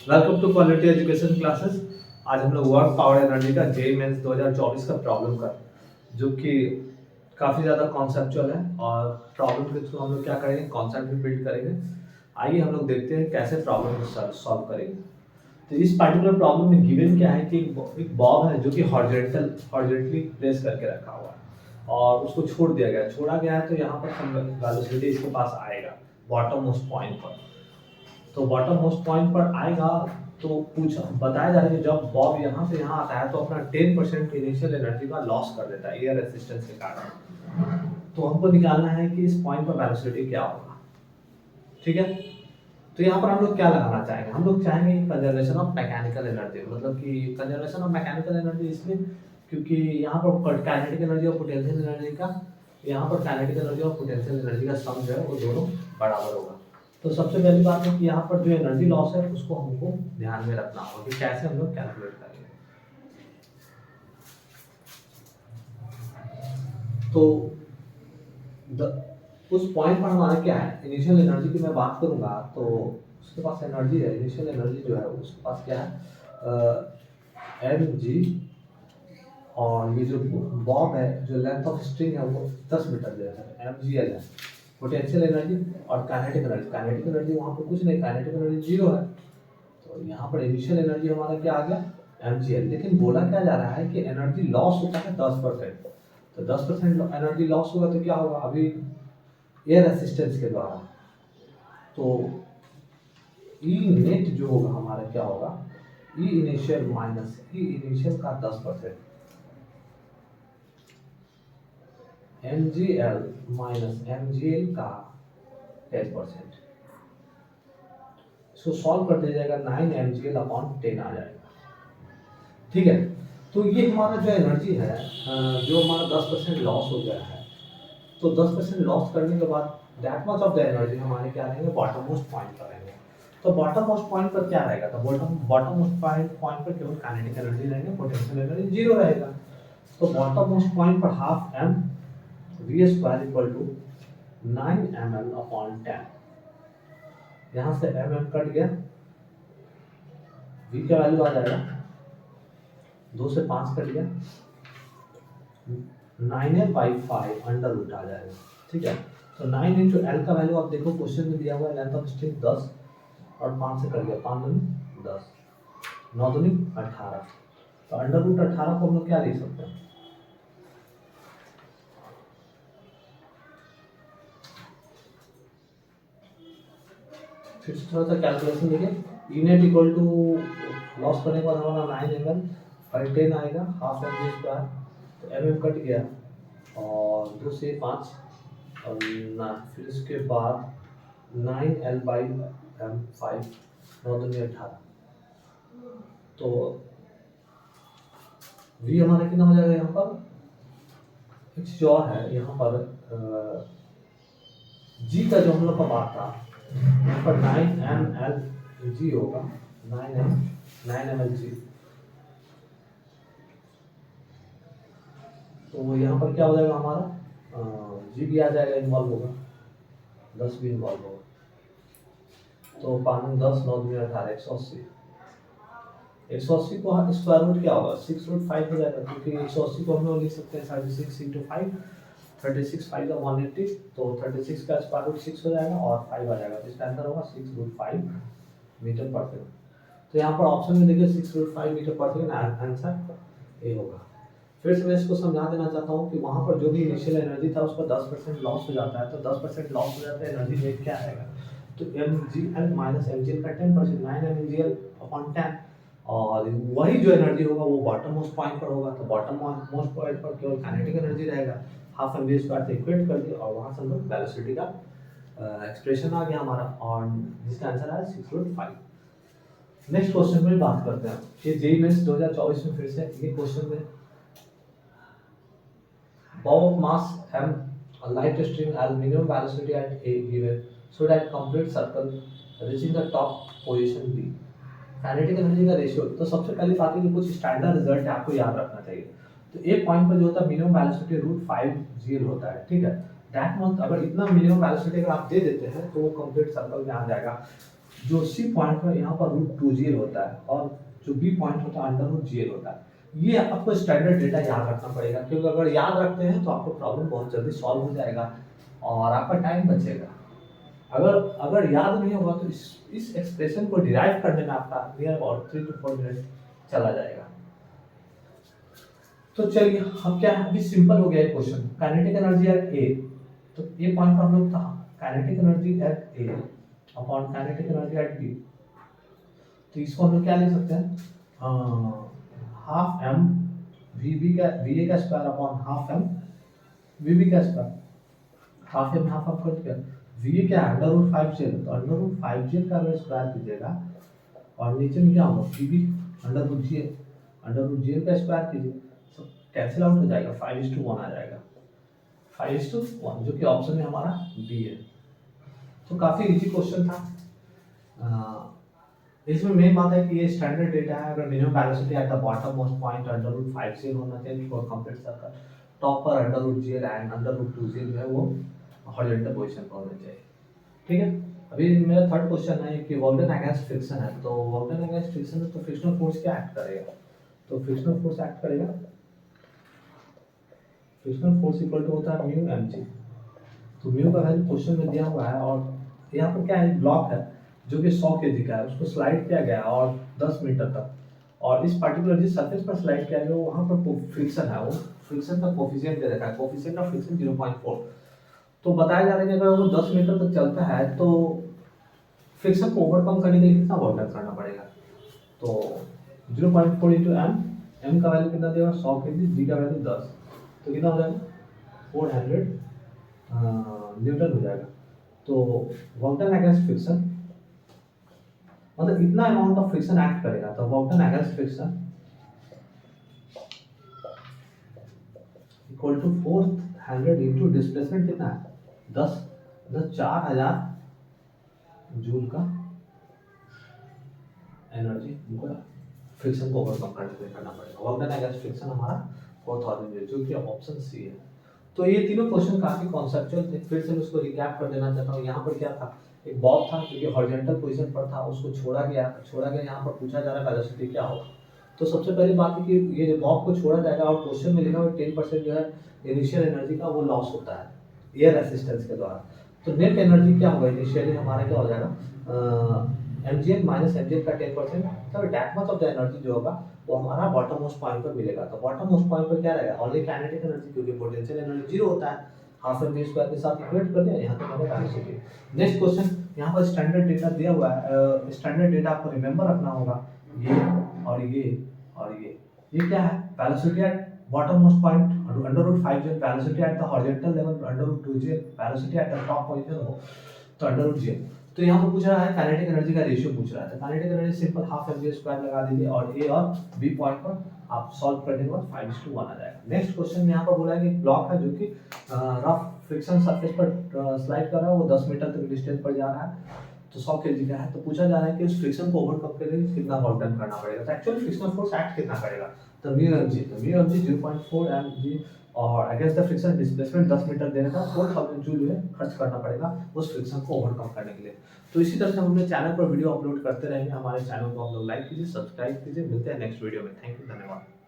Welcome to quality education classes. आज हम लोग वर्क पावर एनर्जी का जेईई मेंस 2024 का प्रॉब्लम कर, जो कि काफ़ी ज़्यादा कॉन्सेप्चुअल है और प्रॉब्लम के थ्रू हम लोग क्या करेंगे, कॉन्सेप्ट भी बिल्ड करेंगे। आइए हम लोग देखते हैं कैसे प्रॉब्लम को सॉल्व करेंगे। तो इस पर्टिकुलर प्रॉब्लम में गिवन क्या है कि एक बॉब है जो कि हॉरिजॉन्टली प्लेस करके रखा हुआ है और उसको छोड़ दिया गया, छोड़ा गया है। तो यहाँ पर वेलोसिटी इसके पास आएगा बॉटम मोस्ट पॉइंट पर। तो बॉटम मोस्ट पॉइंट पर आएगा तो पूछा बताया जा रहा है कि जब बॉब यहाँ से यहाँ आता है तो अपना 10% इनिशियल एनर्जी का लॉस कर देता है एयर रेसिस्टेंस के कारण। तो हमको निकालना है कि इस पॉइंट पर वेलोसिटी क्या होगा। ठीक है, तो यहाँ पर हम लोग क्या लगाना चाहेंगे, हम लोग चाहेंगे कंजर्वेशन ऑफ मैकेनिकल एनर्जी। मतलब कि कंजर्वेशन ऑफ मैकेनिकल एनर्जी इसलिए क्योंकि यहाँ पर काइनेटिक एनर्जी और पोटेंशियल एनर्जी का, यहाँ पर काइनेटिक एनर्जी और पोटेंशियल एनर्जी का सम जो है वो दोनों बराबर होगा। तो सबसे पहली बात है कि यहाँ पर जो एनर्जी लॉस है उसको हमको ध्यान में रखना होगा कि कैसे हम लोग कैलकुलेट करेंगे। तो उस पॉइंट पर हमारा क्या है, इनिशियल एनर्जी की मैं बात करूंगा तो उसके पास एनर्जी है, इनिशियल एनर्जी जो है उसके पास क्या है, एम जी, और ये जो बॉब है, जो लेंथ ऑफ स्ट्रिंग है वो 10 मीटर जो है एम जी एल है। पोटेंशियल एनर्जी और काइनेटिक एनर्जी, काइनेटिक एनर्जी वहाँ पर कुछ नहीं, काइनेटिक एनर्जी जीरो है। तो यहाँ पर इनिशियल एनर्जी हमारा क्या आ गया, एम जी एल। लेकिन बोला क्या जा रहा है कि एनर्जी लॉस होता है 10%। तो 10% एनर्जी लॉस होगा तो क्या होगा, अभी एयर रेसिस्टेंस के द्वारा। तो ई नेट जो होगा हमारा क्या होगा, E initial minus E initial का 10%, M G L minus M G L का 10%। इसको सॉल्व कर दिया जाएगा, 9 एम जी एल अपॉन 10 आ जाएगा। ठीक है, तो ये हमारा जो एनर्जी है, जो हमारा 10% लॉस हो गया है, तो 10% लॉस करने के बाद that much of the energy हमारे क्या रहेंगे, बॉटम मोस्ट पॉइंट पर रहेंगे। तो बॉटम मोस्ट पॉइंट पर क्या रहेगा, तो बॉटम मोस्ट पॉइंट पर केवल काइनेटिक एनर्जी रहेंगे, पोटेंशियल एनर्जी जीरो रहेगा। तो बॉटम मोस्ट पॉइंट पर half M V square equal to 9 M L upon 10। यहाँ से एम एम कट गया, वी का वैल्यू आ जाएगा 2 से 5 कट गया, 9L/5 अंडर रूट आ जाएगा। ठीक है, तो 9 इंटू एल का वैल्यू आप देखो क्वेश्चन में दिया हुआ है, लेंथ ऑफ स्ट्रिंग 10 और 5 से कर दिया, 5 दूनी 10, 9 दूनी 18। तो अंडर रूट 18 को हम लोग क्या लिख सकते हैं, फिर से थोड़ा सा कैलकुलेशन देखिए। यूनिट इक्वल टू लॉस करने के बाद हमारा 9 एम एल और 10 आएगा, हाफ एम जी स्क्वायर। तो एम एम कट गया और 2 से 5 और ना, फिर इसके बाद 9L/5, 9 दूनी 18। तो v हमारा कितना हो जाएगा, यहाँ पर एक चीज और है, यहाँ पर g का जो हम लोग का बात था, यहाँ पर 9ml/g होगा, 9ml/g। तो यहाँ पर क्या हो जाएगा हमारा, जी भी आ जाएगा, इन्वॉल्व होगा, 10 भी इन्वॉल्व होगा। तो 5 10, 9 दूनी 18, 180। 180 को स्क्वायर रूट क्या होगा, 6√5 हो जाएगा, क्योंकि 180 को हम लोग लिख सकते हैं 36 इंटू 5, 36 5 का 180। तो 36 का स्क्वायर रूट 6 हो जाएगा और 5 आ जाएगा, तो इसका आंसर होगा 6√5 मीटर पर सेकंड। तो यहाँ पर ऑप्शन में देखिए 6√5 मीटर पर सेकंड, आंसर ए होगा। फिर से मैं इसको समझा देना चाहता हूँ कि वहाँ पर जो भी इनिशियल एनर्जी था उसका 10% लॉस हो जाता है। तो 10% लॉस हो जाता है, एनर्जी रेट क्या आएगा, तो M G L minus M G L का 10%, 9 एम जी एल अपॉन 10, और वही जो एनर्जी होगा वो बॉटम मोस्ट पॉइंट पर होगा। तो बॉटम मोस्ट पॉइंट पर केवल काइनेटिक एनर्जी रहेगा, हाफ एम वी स्क्वायर से इक्वेट कर दिया और वहाँ से हम लोग वेलोसिटी का एक्सप्रेशन आ गया हमारा, और जिसका आंसर है 6√5। नेक्स्ट क्वेश्चन में बात करते हैं, ये जेईई मेंस 2024 में फिर से ये क्वेश्चन में bomb of mass m, a light string has minimum velocity at a given so that complete circle reaching the top position b। Kinetic energy का रेशियो, तो सबसे पहली बात है कि कुछ स्टैंडर्ड रिजल्ट है, आपको याद रखना चाहिए। तो एक पॉइंट पर जो होता है मिनिमम वेलोसिटी √5 जील होता है। ठीक है, दैट मींस अगर इतना मिनिमम वेलोसिटी अगर आप दे देते हैं तो वो कंप्लीट सर्कल में आ जाएगा। जो सी पॉइंट है यहाँ पर √2gl होता है और जो बी पॉइंट होता है √gl होता है। ये आपको स्टैंडर्ड डेटा याद रखना पड़ेगा, क्योंकि अगर याद रखते हैं तो आपको प्रॉब्लम बहुत जल्दी सॉल्व हो जाएगा और आपका टाइम बचेगा। अगर अगर याद नहीं होगा तो इस एक्सप्रेशन को डिराइव करने में आपका नियर अबाउट 3 to 4 मिनट चला जाएगा। तो चलिए, हम क्या है, अभी सिंपल हो गया है question. Kinetic energy at A, तो ए पॉइंट पर हम लोग था kinetic energy at A upon kinetic energy at B. तो इसको हम लोग क्या लिख सकते हैं, हाफ एम वी बी का वी ए का square upon half M V B का square. Half M half M cut गया, वी ए क्या है √5gl, तो √5gl का अगर स्क्वायर कीजिएगा और नीचे में क्या होगा वी बी √gl का स्क्वायर कीजिए, सब कैंसिल आउट हो जाएगा, 5:1 आ जाएगा, 5:1, जो कि ऑप्शन में हमारा बी है। तो काफी इजी क्वेश्चन था। इसमें मेन बात है कि ये स्टैंडर्ड डेटा है। अगर minimum velocity at the bottom most point √5gl होना चाहिए फॉर कंप्लीट सर्कल, टॉप पर √gl एंड √2gl जो है वो हॉरिजॉन्टल पोजीशन पर होना चाहिए। ठीक है, अभी मेरा थर्ड क्वेश्चन है कि वॉल्टन अगेंस्ट फ्रिक्शन है। तो वॉल्टन अगेंस्ट फ्रिक्शन है तो फ्रिक्शनल फोर्स क्या एक्ट करेगा, तो फ्रिक्शनल फोर्स एक्ट करेगा, फ्रिक्शनल फोर्स इक्वल टू होता है म्यू mg। तो म्यू का वैल्यू क्वेश्चन में दिया हुआ है और यहाँ पर क्या है, ब्लॉक है जो कि 100 kg का है, उसको स्लाइड किया गया और 10 मीटर तक, और इस पर्टिकुलर जिस सरफेस पर स्लाइड किया गया वहाँ पर फ्रिक्शन है, वो फ्रिक्शन का कोफिशिएंट दे रखा है, कोफिशिएंट ऑफ फ्रिक्शन 0.4। तो बताया जा रहा है कि अगर वो 10 मीटर तक चलता है तो फ्रिक्शन को ओवरकम करने के लिए कितना वर्क डन करना पड़ेगा, तो 0.4 इंटू एम, एम का वैल्यू कितना देगा 100 kg, जी का वैल्यू 10, तो कितना हो जाएगा 400 न्यूटन हो जाएगा। तो वर्क डन अगेंस्ट फ्रिक्शन मतलब इतना अमाउंट ऑफ फ्रिक्शन एक्ट करेगा, तो work done against friction equal to 400 into displacement कितना है 10, 4000 जूल का एनर्जी हमको फ्रिक्शन को ओवरकम करने के लिए करना पड़ेगा। वर्क डन अगेंस्ट फ्रिक्शन हमारा 4000 जूल, जो कि ऑप्शन सी है। तो ये तीनों क्वेश्चन काफी कॉन्सेप्चुअल थे, फिर से मैं उसको रिकैप कर देना चाहता हूँ। यहाँ पर क्या था, एक बॉब था जो कि हॉरिजॉन्टल पोजीशन पर था, उसको छोड़ा गया यहाँ पर पूछा जा रहा है वेलोसिटी क्या होगा। तो सबसे पहली बात है कि ये जो बॉब को छोड़ा जाएगा और क्वेश्चन में लिखा हुआ 10% जो है इनिशियल एनर्जी का वो लॉस होता है एयर रेसिस्टेंस के द्वारा। तो नेट एनर्जी क्या होगा इनिशियली हमारा, क्या हो जाएगा mgl माइनस mgl का 10%, मतलब that much of the energy जो होगा वो हमारा बॉटम मोस्ट पॉइंट पर मिलेगा। तो बॉटम मोस्ट पॉइंट पर क्या रहेगा, ओनली काइनेटिक एनर्जी, क्योंकि पोटेंशियल एनर्जी 0 होता है, हाफ एम वी स्क्वायर के साथ इक्वेट कर दिया, यहाँ पे मैंने वेलोसिटी। नेक्स्ट क्वेश्चन, यहाँ पर स्टैंडर्ड डेटा दिया हुआ है, स्टैंडर्ड डेटा आपको रिमेंबर रखना होगा, ये और ये और ये क्या है, velocity at bottom most point √5gl, velocity at the horizontal level √2gl, velocity at the top position हो तो √gl। तो यहाँ पर पूछ रहा है काइनेटिक एनर्जी का रेशियो पूछ रहा है, तो kinetic energy simple half mg square लगा दीजिए और ए और बी पॉइंट पर आप सॉल्व करने के बाद 5:1 आ जाएगा। नेक्स्ट क्वेश्चन में यहाँ पर बोला है कि ब्लॉक है जो कि रफ फ्रिक्शन सरफेस पर स्लाइड कर रहा है, वो 10 मीटर तक डिस्टेंस पर जा रहा है, तो 100 kg का है। तो पूछा जा रहा है कि उस फ्रिक्शन को ओवरकम करने के लिए कितना वर्क डन करना पड़ेगा, तो एक्चुअली फ्रिक्शनल फोर्स एक्ट कितना करेगा, तो म्यू mg 0.4 mg और against the friction displacement 10 metre देने का 4000 जूल जो है खर्च करना पड़ेगा उस फ्रिक्शन को ओवरकम करने के लिए। तो इसी तरह से हम अपने चैनल पर वीडियो अपलोड करते रहेंगे। हमारे चैनल को आप लोग लाइक कीजिए, सब्सक्राइब कीजिए। मिलते हैं नेक्स्ट वीडियो में। थैंक यू, धन्यवाद।